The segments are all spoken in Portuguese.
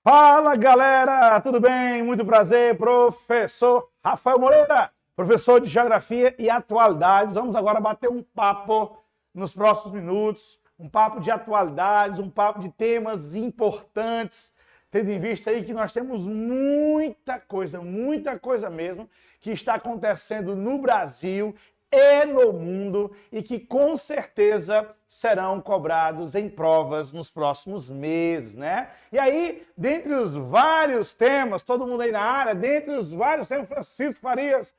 Fala, galera! Tudo bem? Muito prazer, professor Rafael Moreira, professor de Geografia e Atualidades. Vamos agora bater um papo nos próximos minutos, um papo de atualidades, um papo de temas importantes, tendo em vista aí que nós temos muita coisa mesmo, que está acontecendo no Brasil e no mundo e que com certeza serão cobrados em provas nos próximos meses, né? E aí, dentre os vários temas, todo mundo aí na área, dentre os vários temas, Francisco Farias,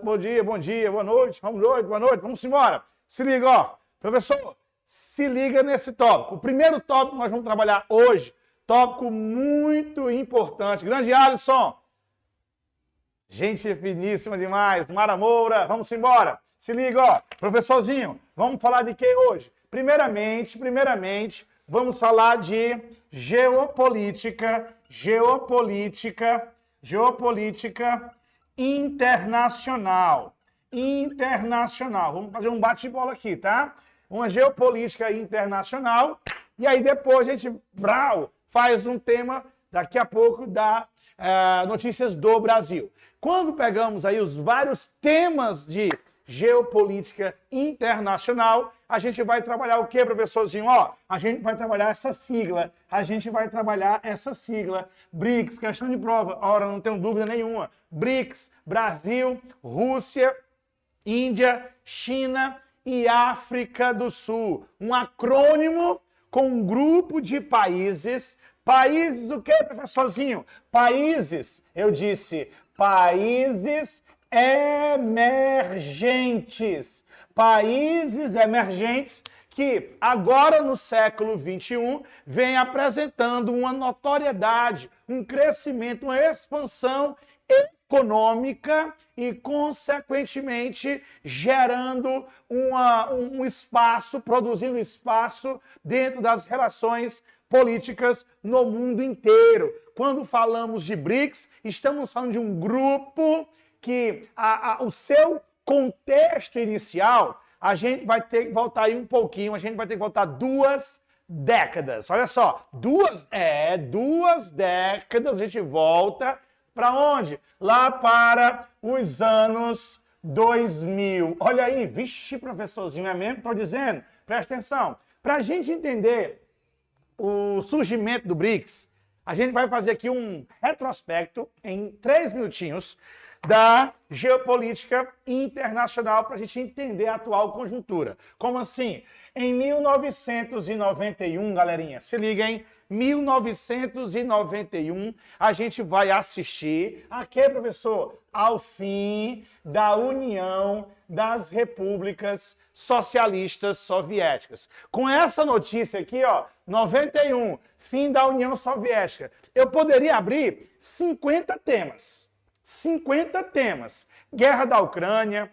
bom dia, boa noite, vamos embora. Se liga, ó, professor, se liga nesse tópico. O primeiro tópico que nós vamos trabalhar hoje, tópico muito importante. Grande Alisson, gente finíssima demais. Mara Moura, vamos embora. Se liga, ó. Professorzinho, vamos falar de que hoje? Primeiramente, vamos falar de geopolítica internacional. Vamos fazer um bate-bola aqui, tá? Uma geopolítica internacional. E aí depois a gente faz um tema, daqui a pouco, da notícias do Brasil. Quando pegamos aí os vários temas de geopolítica internacional, a gente vai trabalhar o quê, professorzinho? Ó, a gente vai trabalhar essa sigla. BRICS, questão de prova. Ora, não tenho dúvida nenhuma. BRICS, Brasil, Rússia, Índia, China e África do Sul. Um acrônimo com um grupo de países. Países o quê, professorzinho? Países, eu disse, países emergentes. Países emergentes que agora no século XXI vem apresentando uma notoriedade, um crescimento, uma expansão econômica e, consequentemente, gerando um espaço, produzindo espaço dentro das relações políticas no mundo inteiro. Quando falamos de BRICS, estamos falando de um grupo que o seu contexto inicial, a gente vai ter que voltar aí um pouquinho, a gente vai ter que voltar 2 décadas. Olha só, 2 décadas, a gente volta para onde? Lá para os anos 2000. Olha aí, vixe, professorzinho, é mesmo que estou dizendo? Presta atenção. Para a gente entender o surgimento do BRICS, a gente vai fazer aqui um retrospecto em 3 minutinhos da geopolítica internacional para a gente entender a atual conjuntura. Como assim? Em 1991, galerinha, se liga, hein? 1991, a gente vai assistir a quê, professor? Ao fim da União das Repúblicas Socialistas Soviéticas. Com essa notícia aqui, ó, 91, fim da União Soviética, eu poderia abrir 50 temas. Guerra da Ucrânia,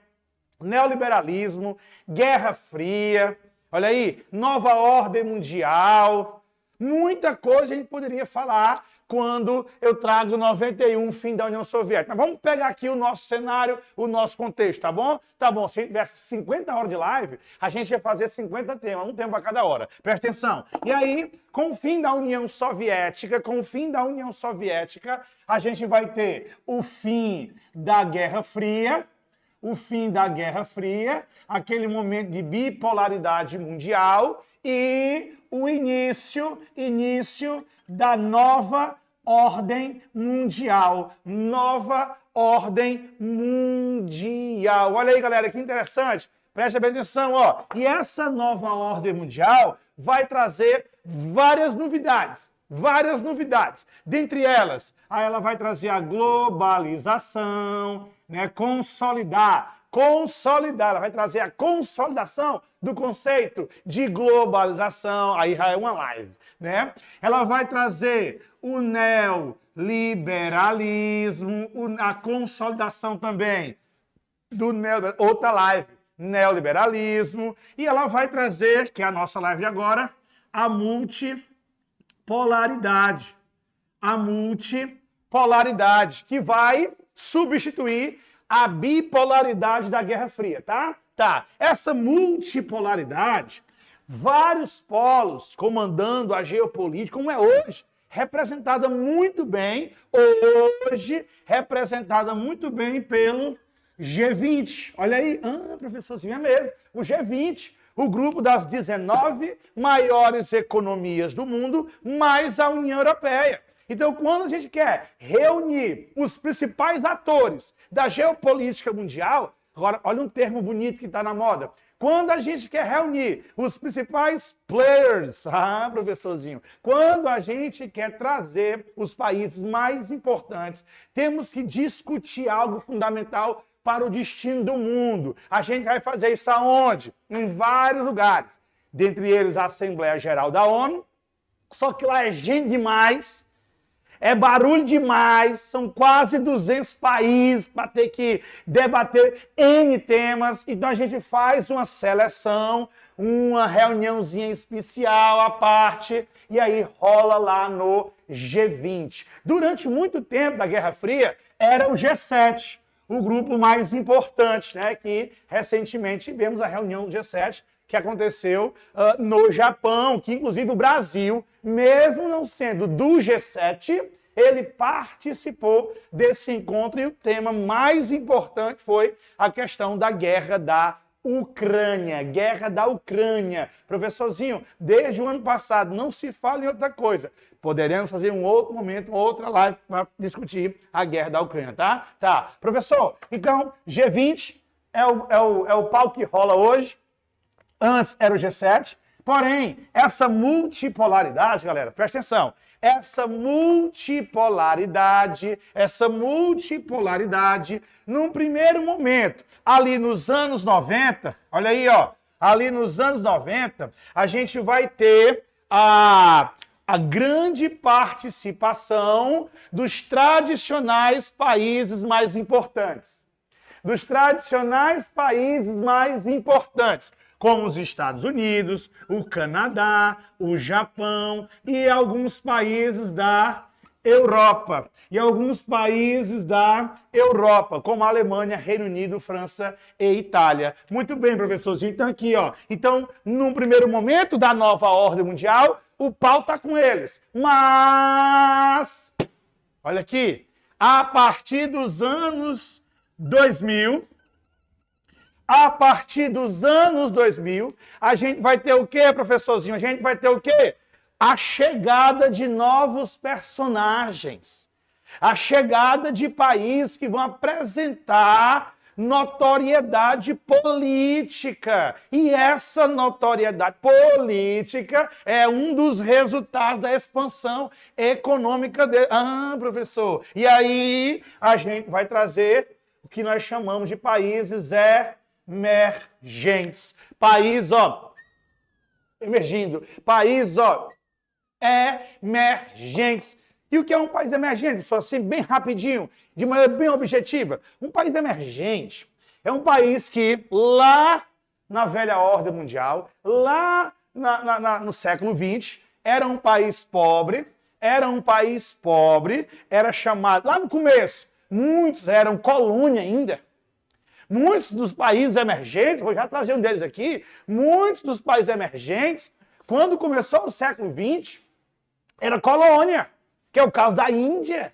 neoliberalismo, Guerra Fria, olha aí, nova ordem mundial. Muita coisa a gente poderia falar quando eu trago 91, fim da União Soviética. Mas vamos pegar aqui o nosso cenário, o nosso contexto, tá bom? Tá bom, se a gente tivesse 50 horas de live, a gente ia fazer 50 temas, um tema para cada hora. Presta atenção. E aí, com o fim da União Soviética, a gente vai ter o fim da Guerra Fria, aquele momento de bipolaridade mundial e o início da nova ordem mundial. Olha aí, galera, que interessante. Preste bem atenção, ó. E essa nova ordem mundial vai trazer várias novidades. Dentre elas, ela vai trazer a globalização, né? Consolidar, ela vai trazer a consolidação do conceito de globalização, aí já é uma live, né? Ela vai trazer o neoliberalismo, a consolidação também do outra live, neoliberalismo, e ela vai trazer, que é a nossa live de agora, a multipolaridade, que vai substituir a bipolaridade da Guerra Fria, tá? Essa multipolaridade, vários polos comandando a geopolítica, como é hoje, representada muito bem, hoje, representada muito bem pelo G20. Olha aí, professorzinho, é mesmo, o G20, o grupo das 19 maiores economias do mundo, mais a União Europeia. Então, quando a gente quer reunir os principais atores da geopolítica mundial, agora, olha um termo bonito que está na moda. Quando a gente quer reunir os principais players, professorzinho, quando a gente quer trazer os países mais importantes, temos que discutir algo fundamental para o destino do mundo. A gente vai fazer isso aonde? Em vários lugares. Dentre eles, a Assembleia Geral da ONU, só que lá é gente demais, é barulho demais, são quase 200 países para ter que debater N temas. Então a gente faz uma seleção, uma reuniãozinha especial à parte, e aí rola lá no G20. Durante muito tempo da Guerra Fria, era o G7, o grupo mais importante, né? Que recentemente tivemos a reunião do G7, que aconteceu no Japão, que inclusive o Brasil, mesmo não sendo do G7, ele participou desse encontro e o tema mais importante foi a questão da guerra da Ucrânia. Guerra da Ucrânia. Professorzinho, desde o ano passado não se fala em outra coisa. Poderemos fazer um outro momento, outra live para discutir a guerra da Ucrânia, tá? Tá. Professor, então G20 é o pau que rola hoje. Antes era o G7, porém, essa multipolaridade, galera, presta atenção, essa multipolaridade, num primeiro momento, ali nos anos 90, olha aí, ó, ali nos anos 90, a gente vai ter a grande participação dos tradicionais países mais importantes. Como os Estados Unidos, o Canadá, o Japão e alguns países da Europa. Como a Alemanha, Reino Unido, França e Itália. Muito bem, professorzinho. Então aqui, ó. Então, num primeiro momento da nova ordem mundial, o pau tá com eles. Mas, olha aqui, a partir dos anos 2000, a gente vai ter o quê, professorzinho? A gente vai ter o quê? A chegada de novos personagens. A chegada de países que vão apresentar notoriedade política. E essa notoriedade política é um dos resultados da expansão econômica dele. Professor. E aí a gente vai trazer o que nós chamamos de países emergentes. País, ó, emergindo. País, ó, emergentes. E o que é um país emergente? Só assim, bem rapidinho, de maneira bem objetiva. Um país emergente é um país que lá na velha ordem mundial, lá no século XX, era um país pobre, era chamado, lá no começo, muitos eram colônia ainda. Muitos dos países emergentes, vou já trazer um deles aqui, muitos dos países emergentes, quando começou o século XX, era colônia, que é o caso da Índia.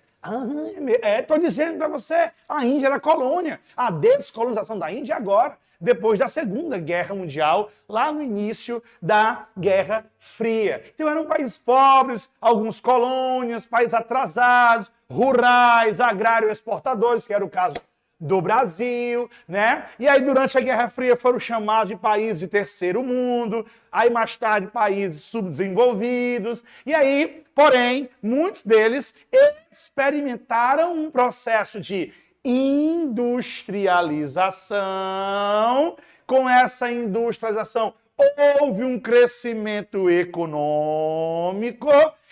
Estou dizendo para você, a Índia era colônia. A descolonização da Índia agora, depois da Segunda Guerra Mundial, lá no início da Guerra Fria. Então eram países pobres, alguns colônias, países atrasados, rurais, agrário-exportadores, que era o caso do Brasil, né? E aí, durante a Guerra Fria, foram chamados de países de terceiro mundo, aí mais tarde países subdesenvolvidos, e aí, porém, muitos deles experimentaram um processo de industrialização. Com essa industrialização, houve um crescimento econômico,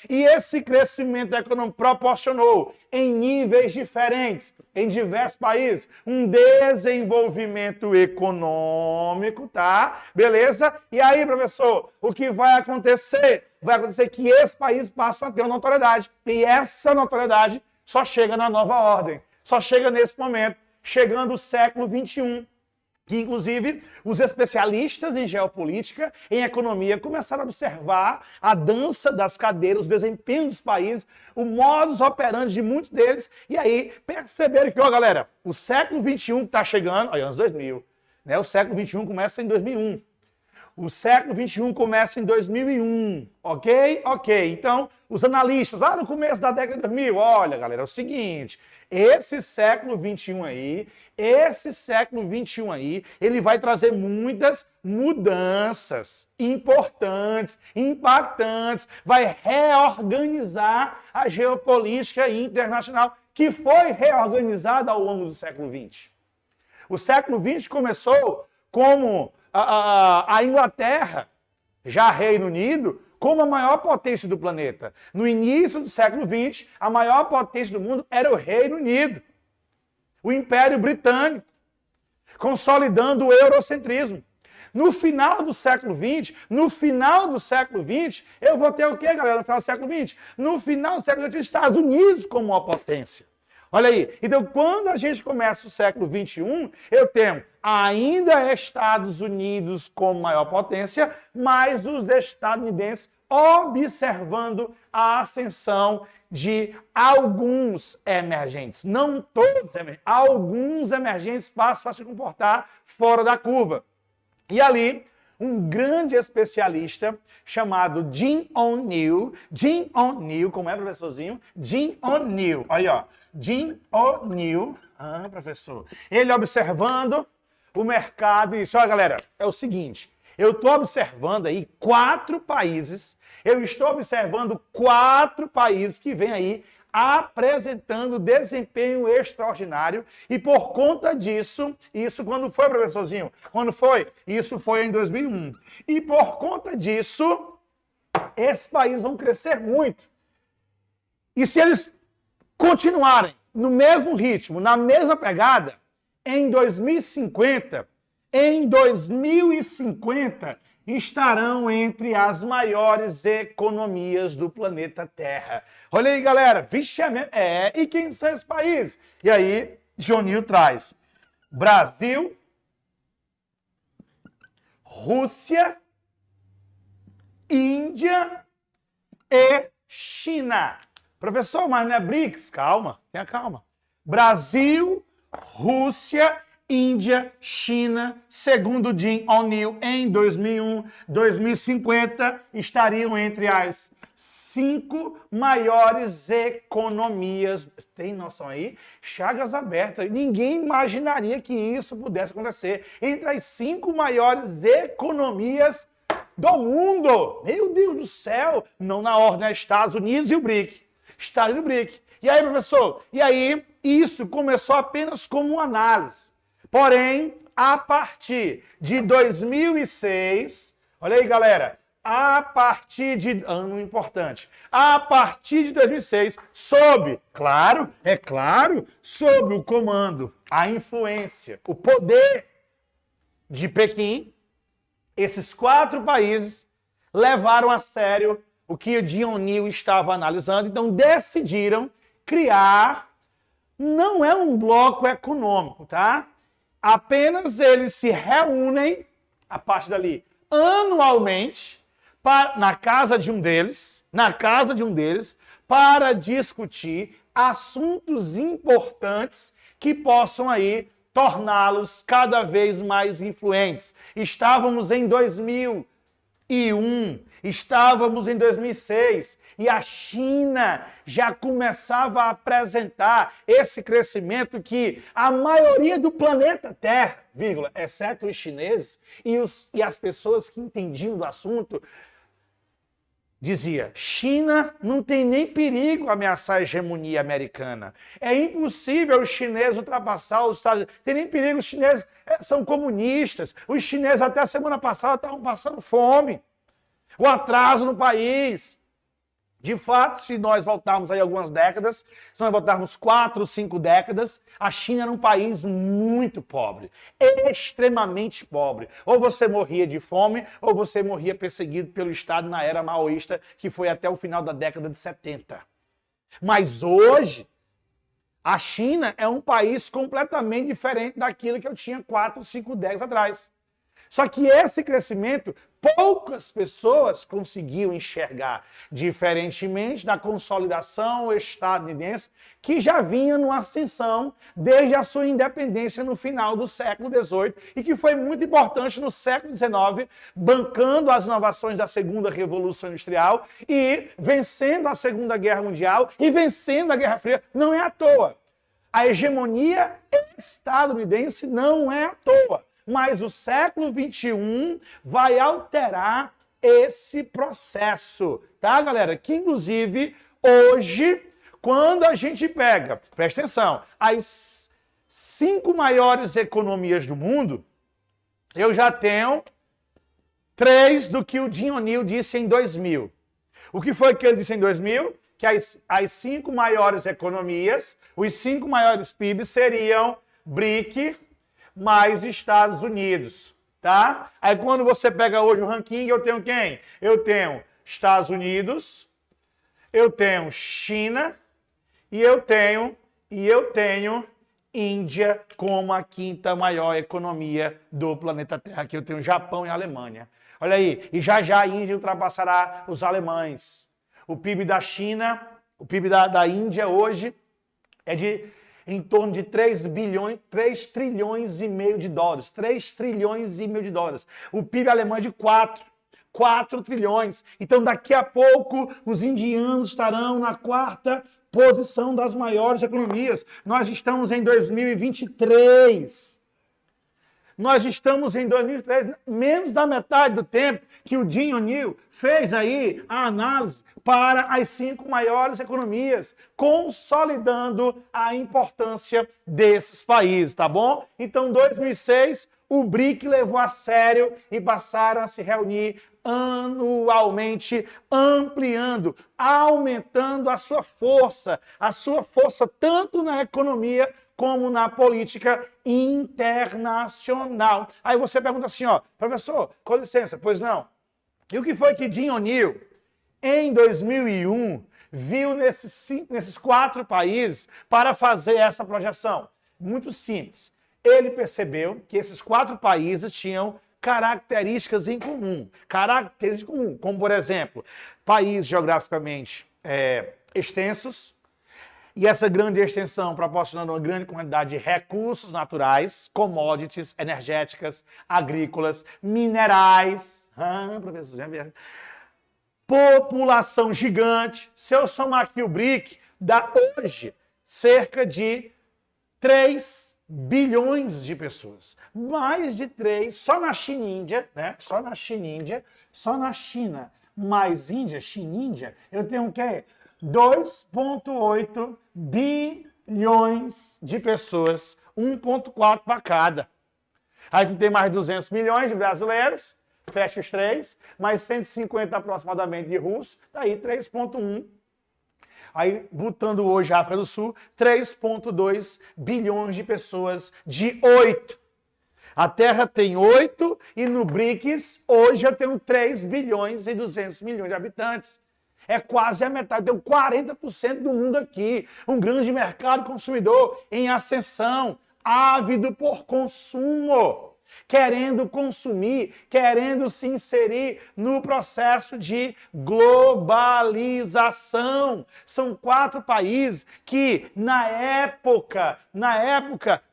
e esse crescimento econômico proporcionou, em níveis diferentes, em diversos países, um desenvolvimento econômico, tá? Beleza? E aí, professor, o que vai acontecer? Vai acontecer que esses países passam a ter uma notoriedade. E essa notoriedade só chega na nova ordem. Só chega nesse momento, chegando o século XXI. que inclusive os especialistas em geopolítica, em economia, começaram a observar a dança das cadeiras, o desempenho dos países, o modus operandi de muitos deles, e aí perceberam que, ó galera, o século XXI está chegando, olha, anos 2000, né? O século XXI começa em 2001. O século XXI começa em 2001, ok? Ok. Então, os analistas, lá no começo da década de 2000, olha, galera, é o seguinte, esse século XXI aí, ele vai trazer muitas mudanças importantes, impactantes, vai reorganizar a geopolítica internacional, que foi reorganizada ao longo do século XX. O século XX começou como a Inglaterra, já Reino Unido, como a maior potência do planeta. No início do século XX, a maior potência do mundo era o Reino Unido, o Império Britânico, consolidando o eurocentrismo. No final do século XX, eu vou ter o quê, galera, no final do século XX? No final do século XX, os Estados Unidos como uma potência. Olha aí, então quando a gente começa o século XXI, eu tenho ainda Estados Unidos como maior potência, mas os estadunidenses observando a ascensão de alguns emergentes. Não todos emergentes, alguns emergentes passam a se comportar fora da curva. E ali, um grande especialista chamado Jim O'Neill, como é, professorzinho? Jim O'Neill, olha aí, ó. Jim O'Neill, professor, ele observando o mercado e disse, olha galera, é o seguinte, eu estou observando aí 4 países que vêm aí apresentando desempenho extraordinário e por conta disso, isso quando foi, professorzinho? Quando foi? Isso foi em 2001. E por conta disso, esses países vão crescer muito. E se eles continuarem no mesmo ritmo, na mesma pegada, em 2050, estarão entre as maiores economias do planeta Terra. Olha aí, galera. Vixe, e quem são esses países? E aí, Johnil traz Brasil, Rússia, Índia e China. Professor, mas não é BRICS? Calma, tenha calma. Brasil, Rússia, Índia, China, segundo Jim O'Neill, em 2001, 2050, estariam entre as 5 maiores economias. Tem noção aí? Chagas abertas. Ninguém imaginaria que isso pudesse acontecer. Entre as 5 maiores economias do mundo. Meu Deus do céu! Não na ordem, é Estados Unidos e o BRIC. Estados Unidos e o BRIC. E aí, professor? E aí, isso começou apenas como uma análise. Porém, a partir de 2006, olha aí, galera, a partir de 2006, sob o comando, a influência, o poder de Pequim, esses 4 países levaram a sério o que o Jim O'Neill estava analisando, então decidiram criar, não é um bloco econômico, tá? Apenas eles se reúnem, a partir dali, anualmente, na casa de um deles, para discutir assuntos importantes que possam aí torná-los cada vez mais influentes. Estávamos em 2001, estávamos em 2006 e a China já começava a apresentar esse crescimento que a maioria do planeta Terra, exceto os chineses e as pessoas que entendiam do assunto, dizia, China não tem nem perigo ameaçar a hegemonia americana. É impossível os chineses ultrapassar os Estados Unidos. Tem nem perigo, os chineses são comunistas. Os chineses até a semana passada estavam passando fome. O atraso no país. De fato, se nós voltarmos aí algumas décadas, se nós voltarmos 4 ou 5 décadas, a China era um país muito pobre, extremamente pobre. Ou você morria de fome, ou você morria perseguido pelo Estado na era maoísta, que foi até o final da década de 70. Mas hoje, A China é um país completamente diferente daquilo que eu tinha 4, 5, 10 atrás. Só que esse crescimento, poucas pessoas conseguiam enxergar, diferentemente da consolidação estadunidense, que já vinha numa ascensão desde a sua independência no final do século XVIII e que foi muito importante no século XIX, bancando as inovações da Segunda Revolução Industrial e vencendo a Segunda Guerra Mundial e vencendo a Guerra Fria. Não é à toa. A hegemonia estadunidense não é à toa. Mas o século XXI vai alterar esse processo, tá, galera? Que, inclusive, hoje, quando a gente pega, presta atenção, as 5 maiores economias do mundo, eu já tenho 3 do que o Jim O'Neill disse em 2000. O que foi que ele disse em 2000? Que as 5 maiores economias, os 5 maiores PIBs seriam BRIC, mais Estados Unidos, tá? Aí quando você pega hoje o ranking, eu tenho quem? Eu tenho Estados Unidos, eu tenho China e eu tenho Índia como a 5ª maior economia do planeta Terra, que eu tenho Japão e Alemanha. Olha aí, e já a Índia ultrapassará os alemães. O PIB da China, o PIB da Índia hoje é de em torno de 3 trilhões e meio de dólares. 3 trilhões e meio de dólares. O PIB alemão é de 4 trilhões. Então, daqui a pouco, os indianos estarão na 4ª posição das maiores economias. Nós estamos em 2023. Nós estamos em 2003, menos da metade do tempo que o Jim O'Neill fez aí a análise para as 5 maiores economias, consolidando a importância desses países, tá bom? Então, em 2006, o BRIC levou a sério e passaram a se reunir anualmente, ampliando, aumentando a sua força tanto na economia como na política internacional. Aí você pergunta assim, ó, professor, com licença, pois não. E o que foi que Jim O'Neill, em 2001, viu nesses 4 países para fazer essa projeção? Muito simples. Ele percebeu que esses 4 países tinham características em comum. Como, por exemplo, países geograficamente extensos, e essa grande extensão proporcionando uma grande quantidade de recursos naturais, commodities, energéticas, agrícolas, minerais, professor, população gigante. Se eu somar aqui o BRIC, dá hoje cerca de 3 bilhões de pessoas. Mais de 3, só na China e Índia, né? Só na China mais Índia, China e Índia, eu tenho o quê? 2,8 bilhões de pessoas, 1,4 para cada. Aí tu tem mais 200 milhões de brasileiros, fecha os 3, mais 150 aproximadamente de russos, daí 3,1. Aí, botando hoje a África do Sul, 3,2 bilhões de pessoas de 8. A Terra tem 8 e no BRICS, hoje eu tenho 3 bilhões e 200 milhões de habitantes. É quase a metade, tem 40% do mundo aqui. Um grande mercado consumidor em ascensão, ávido por consumo, querendo consumir, querendo se inserir no processo de globalização. São 4 países que, na época,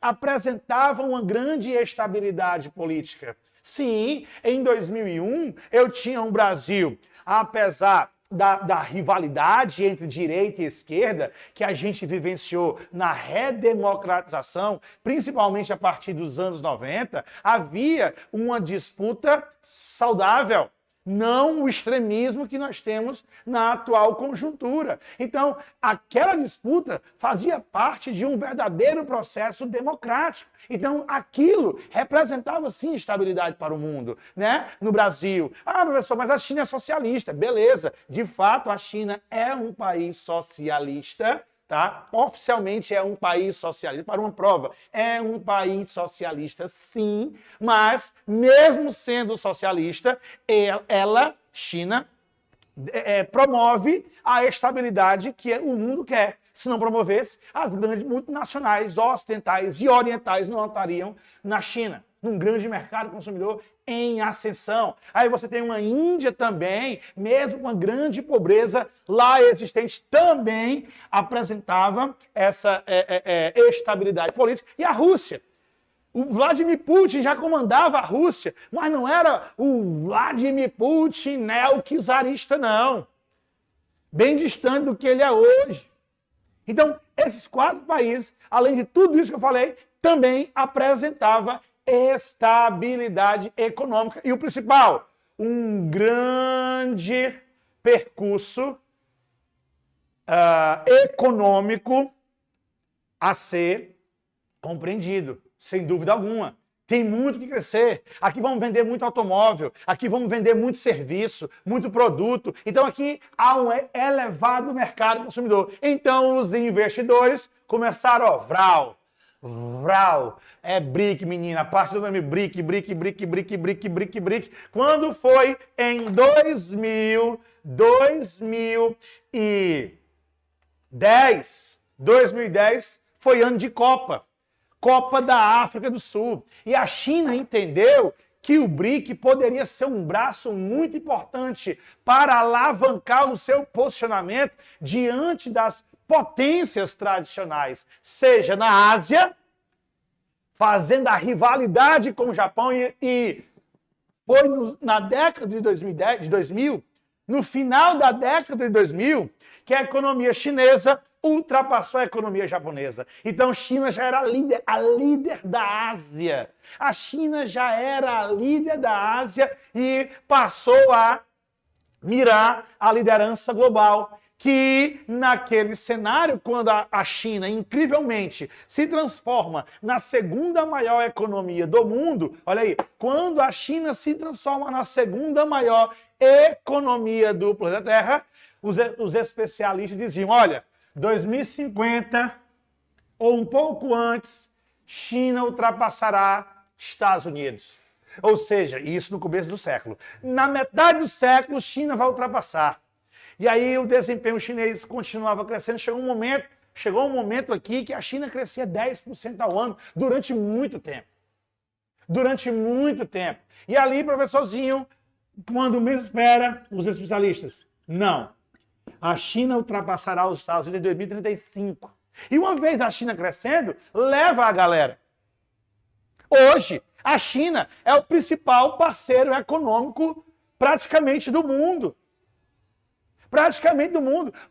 apresentavam uma grande estabilidade política. Sim, em 2001, eu tinha um Brasil, apesar da rivalidade entre direita e esquerda que a gente vivenciou na redemocratização, principalmente a partir dos anos 90, havia uma disputa saudável, não o extremismo que nós temos na atual conjuntura. Então, aquela disputa fazia parte de um verdadeiro processo democrático. Então, aquilo representava, sim, estabilidade para o mundo, né? No Brasil. Ah, professor, mas a China é socialista. Beleza. De fato, a China é um país socialista, tá? Oficialmente é um país socialista. Para uma prova, é um país socialista, sim, mas mesmo sendo socialista, China, promove a estabilidade que o mundo quer. se não promovesse, as grandes multinacionais ocidentais e orientais não estariam na China, num grande mercado consumidor em ascensão. Aí você tem uma Índia também, mesmo com uma grande pobreza lá existente, também apresentava essa estabilidade política. E a Rússia? O Vladimir Putin já comandava a Rússia, mas não era o Vladimir Putin neo-czarista, não. Bem distante do que ele é hoje. Então, esses 4 países, além de tudo isso que eu falei, também apresentavam estabilidade econômica. E o principal, um grande percurso econômico a ser compreendido, sem dúvida alguma. Tem muito que crescer. Aqui vamos vender muito automóvel, aqui vamos vender muito serviço, muito produto. Então aqui há um elevado mercado consumidor. Então os investidores começaram, ó, vral, é BRIC, menina, a parte do nome BRIC. Quando foi em 2010 foi ano de Copa da África do Sul. E a China entendeu que o BRIC poderia ser um braço muito importante para alavancar o seu posicionamento diante das potências tradicionais, seja na Ásia, fazendo a rivalidade com o Japão, e foi na década de 2000, no final da década de 2000, que a economia chinesa ultrapassou a economia japonesa. Então, China já era a líder da Ásia. A China já era a líder da Ásia e passou a mirar a liderança global, que naquele cenário, quando a China, incrivelmente, se transforma na segunda maior economia do mundo, olha aí, quando a China se transforma na segunda maior economia do planeta Terra, os especialistas diziam, olha, 2050 ou um pouco antes, China ultrapassará Estados Unidos. Ou seja, isso no começo do século. Na metade do século, China vai ultrapassar. E aí o desempenho chinês continuava crescendo. Chegou um momento aqui que a China crescia 10% ao ano durante muito tempo. E ali, professorzinho, quando mesmo espera os especialistas? Não. A China ultrapassará os Estados Unidos em 2035. E uma vez a China crescendo, leva a galera. Hoje, a China é o principal parceiro econômico praticamente do mundo.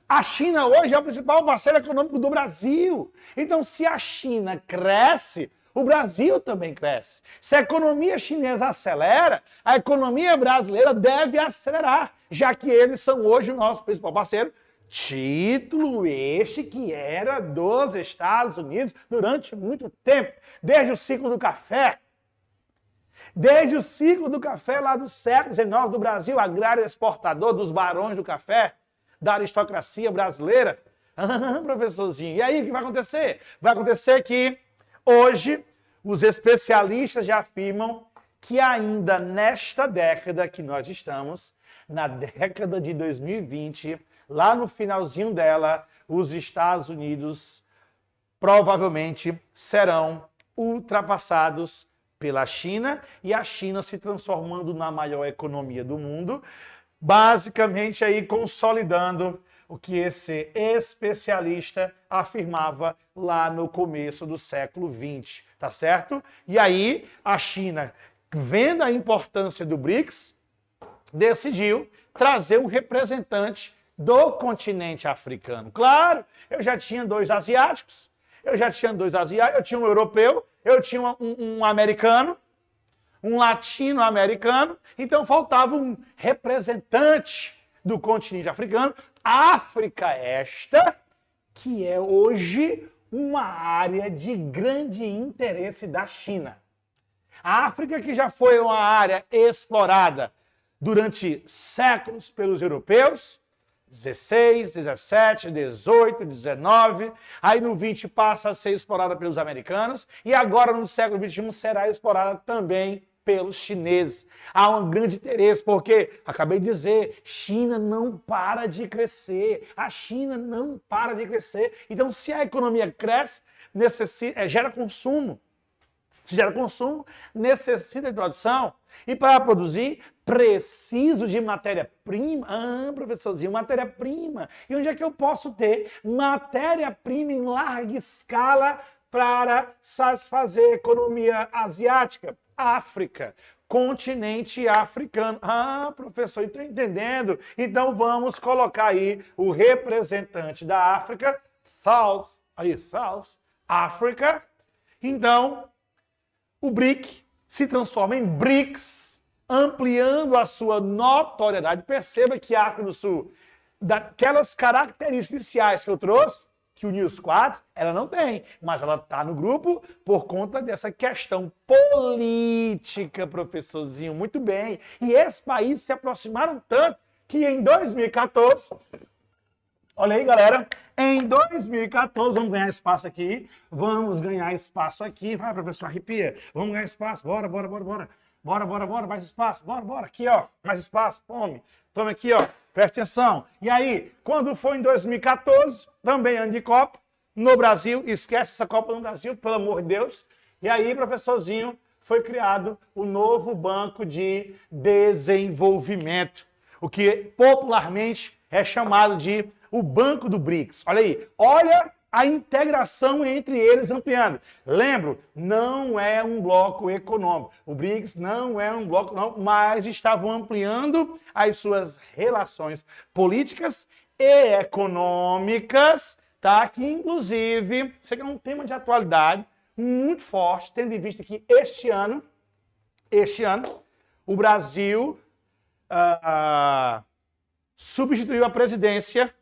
A China hoje é o principal parceiro econômico do Brasil. Então, se a China cresce, o Brasil também cresce. Se a economia chinesa acelera, a economia brasileira deve acelerar, já que eles são hoje o nosso principal parceiro. Título este que era dos Estados Unidos durante muito tempo, desde o ciclo do café. Desde o ciclo do café lá do século XIX, do Brasil agrário exportador, dos barões do café, da aristocracia brasileira. Professorzinho, e aí o que vai acontecer? Vai acontecer que hoje os especialistas já afirmam que ainda nesta década que nós estamos, na década de 2020, lá no finalzinho dela, os Estados Unidos provavelmente serão ultrapassados pela China, e a China se transformando na maior economia do mundo, basicamente aí consolidando o que esse especialista afirmava lá no começo do século XX, tá certo? E aí a China, vendo a importância do BRICS, decidiu trazer um representante do continente africano. Claro, eu já tinha 2 asiáticos, eu tinha um europeu, eu tinha um americano, um latino-americano, então faltava um representante do continente africano. África esta, que é hoje uma área de grande interesse da China. A África, que já foi uma área explorada durante séculos pelos europeus, 16, 17, 18, 19, aí no 20 passa a ser explorada pelos americanos, e agora no século XXI será explorada também pelos chineses. Há um grande interesse, porque, acabei de dizer, China não para de crescer. A China não para de crescer. Então, se a economia cresce, gera consumo. Se gera consumo, necessita de produção. E para produzir, preciso de matéria-prima. Ah, professorzinho, matéria-prima. E onde é que eu posso ter matéria-prima em larga escala para satisfazer a economia asiática? África, continente africano. Ah, professor, estou entendendo. Então vamos colocar aí o representante da África, South Africa. Então, o BRIC se transforma em BRICS, ampliando a sua notoriedade. Perceba que a África do Sul, daquelas características iniciais que eu trouxe, que o News 4, ela não tem, mas ela está no grupo por conta dessa questão política, professorzinho, muito bem. E esses países se aproximaram tanto que em 2014, olha aí, galera, em 2014, vamos ganhar espaço aqui, vai, professor, arrepia, vamos ganhar espaço, bora, mais espaço, bora, aqui, ó, mais espaço, tome aqui, ó, presta atenção. E aí, quando foi em 2014, também ano de Copa, no Brasil, esquece essa Copa no Brasil, pelo amor de Deus. E aí, professorzinho, foi criado o novo Banco de Desenvolvimento, o que popularmente é chamado de o Banco do BRICS. Olha aí, olha a integração entre eles ampliando. Lembro, não é um bloco econômico. O BRICS não é um bloco econômico, mas estavam ampliando as suas relações políticas e econômicas, tá? Que inclusive, isso aqui é um tema de atualidade muito forte, tendo em vista que este ano, o Brasil substituiu a presidência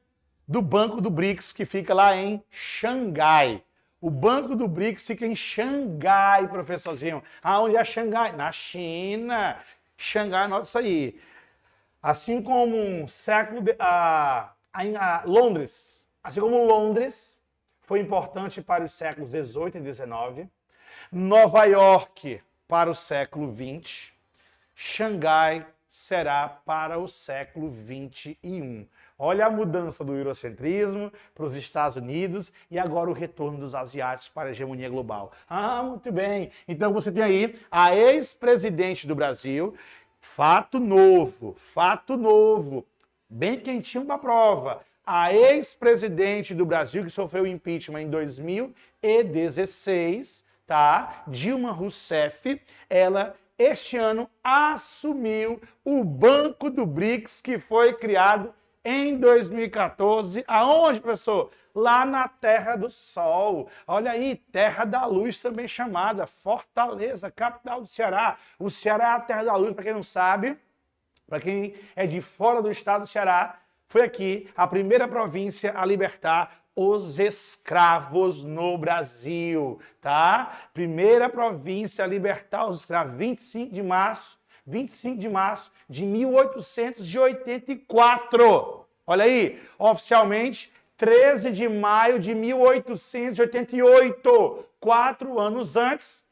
do Banco do BRICS, que fica lá em Xangai. O Banco do BRICS fica em Xangai, professorzinho. Aonde é Xangai? Na China. Xangai, nota isso aí. Assim como Londres. Assim como Londres foi importante para os séculos 18 e 19. Nova York para o século 20. Xangai será para o século 21. Olha a mudança do eurocentrismo para os Estados Unidos e agora o retorno dos asiáticos para a hegemonia global. Ah, muito bem. Então você tem aí a ex-presidente do Brasil, fato novo, bem quentinho para a prova. A ex-presidente do Brasil que sofreu impeachment em 2016, tá? Dilma Rousseff, ela este ano assumiu o Banco do BRICS, que foi criado em 2014. Aonde, professor? Lá na Terra do Sol. Olha aí, Terra da Luz também chamada, Fortaleza, capital do Ceará. O Ceará é a Terra da Luz, para quem não sabe, para quem é de fora do estado do Ceará, foi aqui a primeira província a libertar os escravos no Brasil, tá? Primeira província a libertar os escravos, 25 de março de 1884. Olha aí, oficialmente, 13 de maio de 1888. 4 anos antes,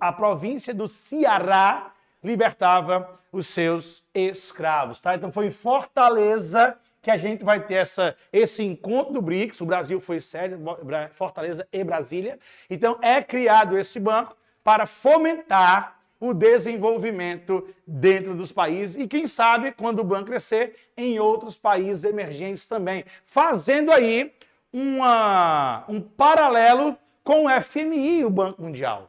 a província do Ceará libertava os seus escravos, tá? Então foi em Fortaleza que a gente vai ter esse encontro do BRICS. O Brasil foi sede, Fortaleza e Brasília. Então é criado esse banco para fomentar o desenvolvimento dentro dos países e, quem sabe, quando o banco crescer, em outros países emergentes também. Fazendo aí um paralelo com o FMI e o Banco Mundial.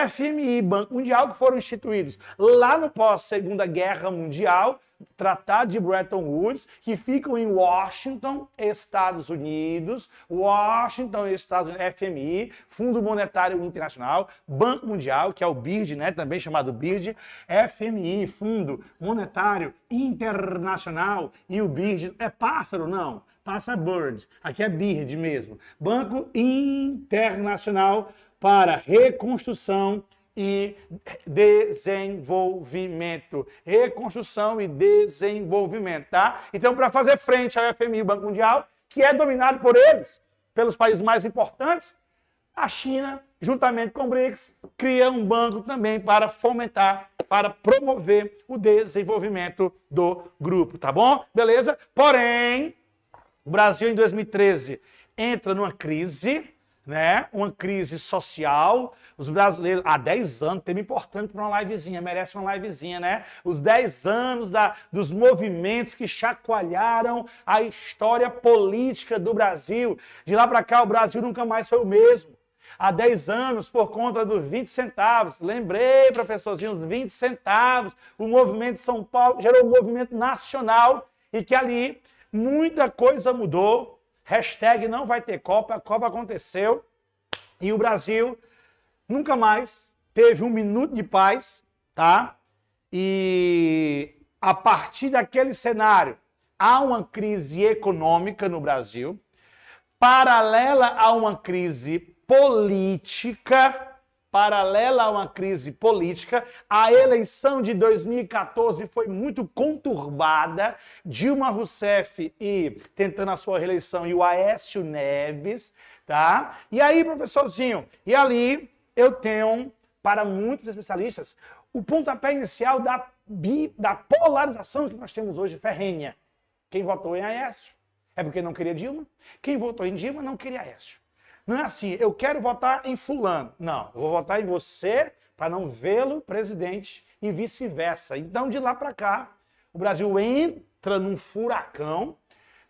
FMI e Banco Mundial que foram instituídos lá no pós-Segunda Guerra Mundial, Tratado de Bretton Woods, que ficam em Washington, Estados Unidos. FMI, Fundo Monetário Internacional, Banco Mundial, que é o BIRD, né, também chamado BIRD, FMI, Fundo Monetário Internacional, e o BIRD é pássaro, não, pássaro é bird, aqui é BIRD mesmo, Banco Internacional para Reconstrução e Desenvolvimento. Reconstrução e desenvolvimento, tá? Então, para fazer frente ao FMI, o Banco Mundial, que é dominado por eles, pelos países mais importantes, a China juntamente com o BRICS, cria um banco também para fomentar, para promover o desenvolvimento do grupo, tá bom? Beleza? Porém, o Brasil em 2013 entra numa crise, né? Uma crise social. Os brasileiros, há 10 anos, tema importante para uma livezinha, merece uma livezinha, né? Os 10 anos dos movimentos que chacoalharam a história política do Brasil. De lá para cá, o Brasil nunca mais foi o mesmo. Há 10 anos, por conta dos 20 centavos, lembrei, professorzinho, os 20 centavos, o movimento de São Paulo gerou um movimento nacional e que ali muita coisa mudou. Hashtag não vai ter Copa, a Copa aconteceu e o Brasil nunca mais teve um minuto de paz, tá? E a partir daquele cenário, há uma crise econômica no Brasil, paralela a uma crise política, a eleição de 2014 foi muito conturbada, Dilma Rousseff tentando a sua reeleição e o Aécio Neves, tá? E aí, professorzinho, e ali eu tenho, para muitos especialistas, o pontapé inicial da polarização que nós temos hoje ferrenha. Quem votou em Aécio é porque não queria Dilma, quem votou em Dilma não queria Aécio. Não é assim, eu quero votar em fulano. Não, eu vou votar em você para não vê-lo presidente e vice-versa. Então, de lá para cá, o Brasil entra num furacão.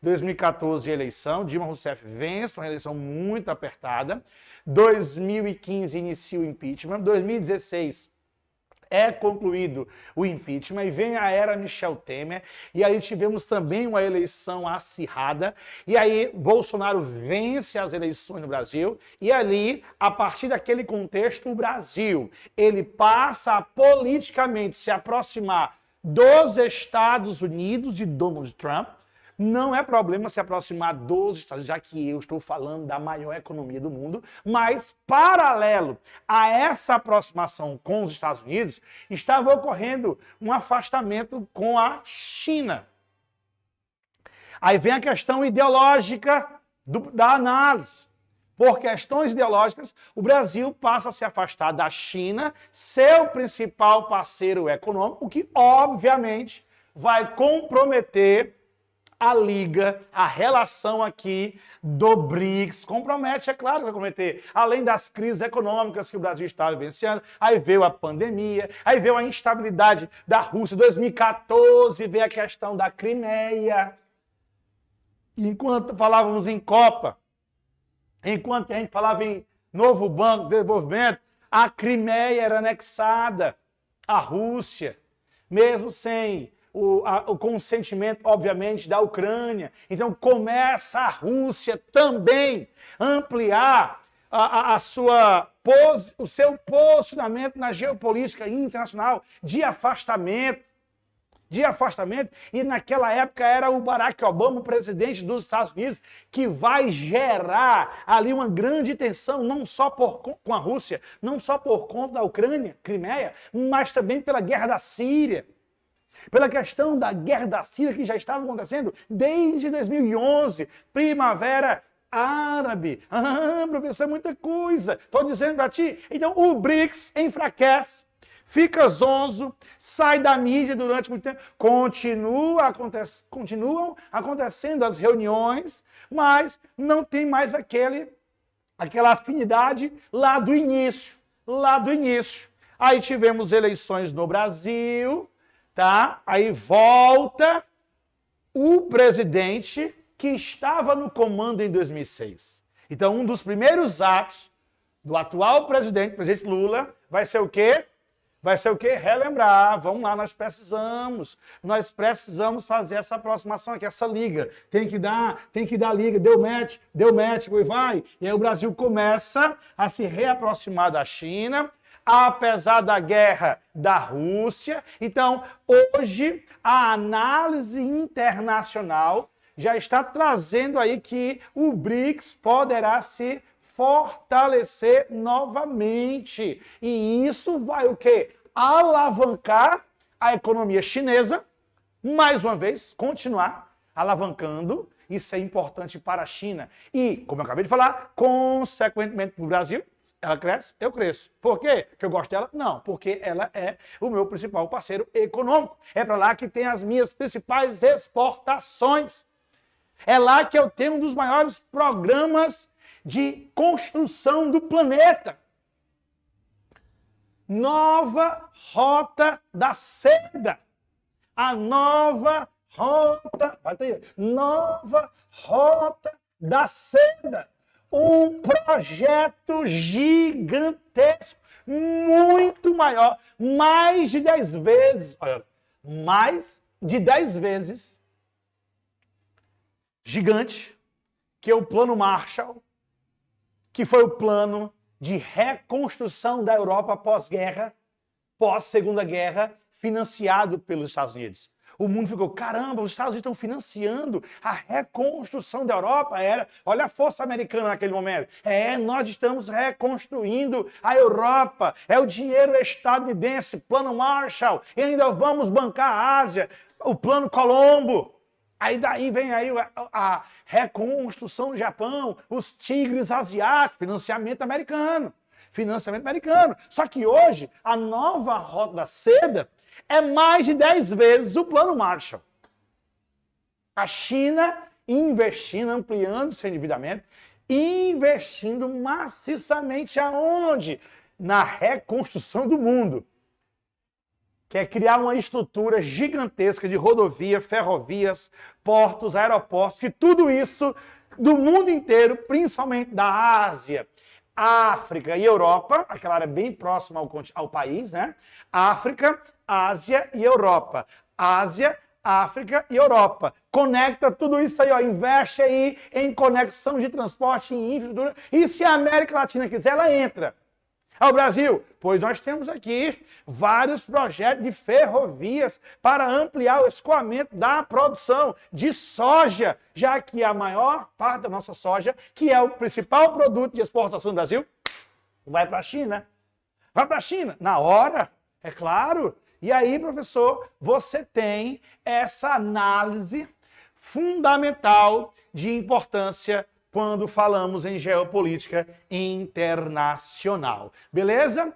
2014, eleição, Dilma Rousseff vence, uma eleição muito apertada. 2015, inicia o impeachment. 2016, é concluído o impeachment e vem a era Michel Temer, e aí tivemos também uma eleição acirrada, e aí Bolsonaro vence as eleições no Brasil, e ali, a partir daquele contexto, o Brasil, ele passa a politicamente se aproximar dos Estados Unidos de Donald Trump. Não é problema se aproximar dos Estados Unidos, já que eu estou falando da maior economia do mundo, mas paralelo a essa aproximação com os Estados Unidos, estava ocorrendo um afastamento com a China. Aí vem a questão ideológica da análise. Por questões ideológicas, o Brasil passa a se afastar da China, seu principal parceiro econômico, o que obviamente vai comprometer a liga, a relação aqui do BRICS. Compromete, é claro que vai comprometer. Além das crises econômicas que o Brasil estava vivenciando, aí veio a pandemia, aí veio a instabilidade da Rússia. 2014 veio a questão da Crimeia. Enquanto falávamos em Copa, enquanto a gente falava em novo Banco de Desenvolvimento, a Crimeia era anexada à Rússia, mesmo sem o consentimento, obviamente, da Ucrânia. Então começa a Rússia também ampliar o seu posicionamento na geopolítica internacional de afastamento. E naquela época era o Barack Obama, o presidente dos Estados Unidos, que vai gerar ali uma grande tensão, não só com a Rússia, não só por conta da Ucrânia, Crimeia, mas também pela guerra da Síria. Pela questão da guerra da Síria, que já estava acontecendo desde 2011, primavera árabe. Professor, é muita coisa. Estou dizendo para ti. Então, o BRICS enfraquece, fica zonzo, sai da mídia durante muito tempo, continuam acontecendo as reuniões, mas não tem mais aquela afinidade lá do início. Aí tivemos eleições no Brasil, tá? Aí volta o presidente que estava no comando em 2006. Então, um dos primeiros atos do atual presidente Lula, vai ser o quê? Relembrar. Vamos lá, nós precisamos fazer essa aproximação aqui, essa liga. Tem que dar liga, deu match, e vai. E aí o Brasil começa a se reaproximar da China, apesar da guerra da Rússia. Então, hoje, a análise internacional já está trazendo aí que o BRICS poderá se fortalecer novamente. E isso vai o quê? Alavancar a economia chinesa, mais uma vez, continuar alavancando. Isso é importante para a China. E, como eu acabei de falar, consequentemente para o Brasil, Ela cresce, eu cresço. Por quê? Porque eu gosto dela? Não, porque ela é o meu principal parceiro econômico. É para lá que tem as minhas principais exportações. É lá que eu tenho um dos maiores programas de construção do planeta. Nova Rota da Seda. A nova rota, nova Rota da Seda. Um projeto gigantesco, muito maior, mais de 10 vezes, olha, mais de 10 vezes gigante que o Plano Marshall, que foi o plano de reconstrução da Europa pós-guerra, pós-Segunda Guerra, financiado pelos Estados Unidos. O mundo ficou, caramba, os Estados Unidos estão financiando a reconstrução da Europa. Olha a força americana naquele momento. Nós estamos reconstruindo a Europa. É o dinheiro estadunidense, Plano Marshall. E ainda vamos bancar a Ásia, o Plano Colombo. Aí daí vem aí a reconstrução do Japão, os tigres asiáticos, financiamento americano. Só que hoje, a nova Rota da Seda é mais de 10 vezes o Plano Marshall. A China investindo, ampliando seu endividamento, investindo maciçamente aonde? Na reconstrução do mundo. Quer criar uma estrutura gigantesca de rodovia, ferrovias, portos, aeroportos, que tudo isso do mundo inteiro, principalmente da Ásia, África e Europa, aquela área bem próxima ao país, né? África, Ásia e Europa. Ásia, África e Europa. Conecta tudo isso aí, ó, investe aí em conexão de transporte, em infraestrutura. E se a América Latina quiser, ela entra. Ao Brasil, pois nós temos aqui vários projetos de ferrovias para ampliar o escoamento da produção de soja, já que a maior parte da nossa soja, que é o principal produto de exportação do Brasil, vai para a China. Vai para a China, na hora, é claro. E aí, professor, você tem essa análise fundamental de importância quando falamos em geopolítica internacional. Beleza?